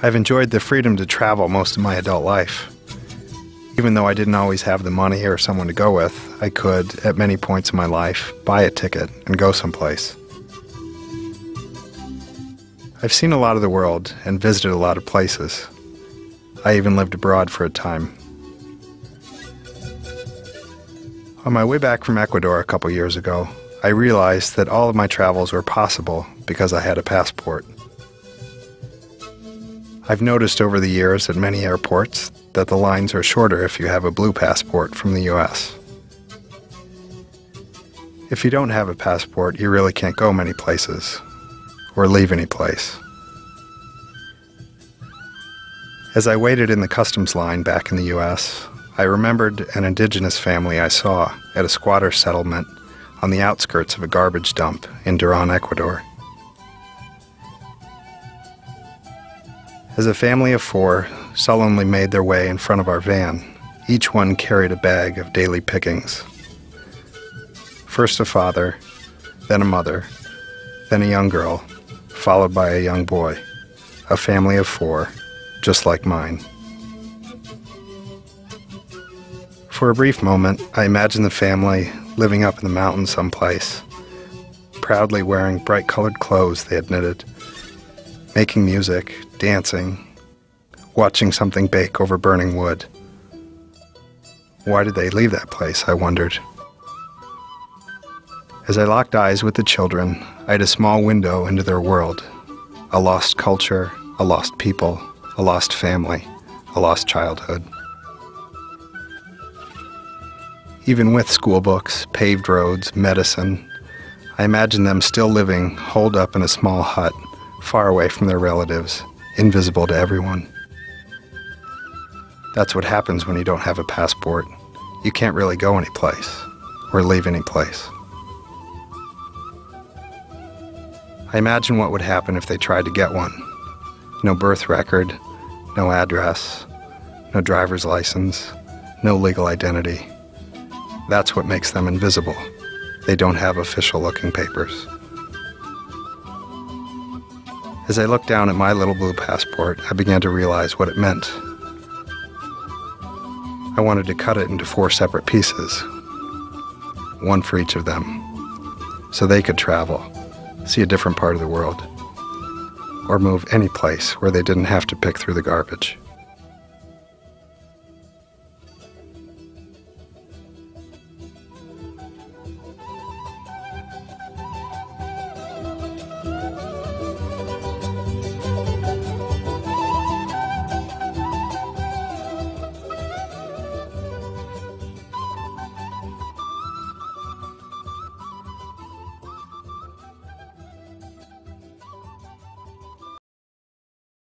I've enjoyed the freedom to travel most of my adult life. Even though I didn't always have the money or someone to go with, I could, at many points in my life, buy a ticket and go someplace. I've seen a lot of the world and visited a lot of places. I even lived abroad for a time. On my way back from Ecuador a couple years ago, I realized that all of my travels were possible because I had a passport. I've noticed over the years at many airports that the lines are shorter if you have a blue passport from the US. If you don't have a passport, you really can't go many places or leave any place. As I waited in the customs line back in the US, I remembered an indigenous family I saw at a squatter settlement on the outskirts of a garbage dump in Durán, Ecuador. As a family of 4 sullenly made their way in front of our van, each one carried a bag of daily pickings. First a father, then a mother, then a young girl, followed by a young boy, a family of 4, just like mine. For a brief moment, I imagined the family living up in the mountains someplace, proudly wearing bright-colored clothes they had knitted, making music, dancing, watching something bake over burning wood. Why did they leave that place, I wondered. As I locked eyes with the children, I had a small window into their world, a lost culture, a lost people, a lost family, a lost childhood. Even with school books, paved roads, medicine, I imagined them still living holed up in a small hut, far away from their relatives, invisible to everyone. That's what happens when you don't have a passport. You can't really go anyplace, or leave any place. I imagine what would happen if they tried to get one. No birth record, no address, no driver's license, no legal identity. That's what makes them invisible. They don't have official-looking papers. As I looked down at my little blue passport, I began to realize what it meant. I wanted to cut it into 4 separate pieces, one for each of them, so they could travel, see a different part of the world, or move any place where they didn't have to pick through the garbage.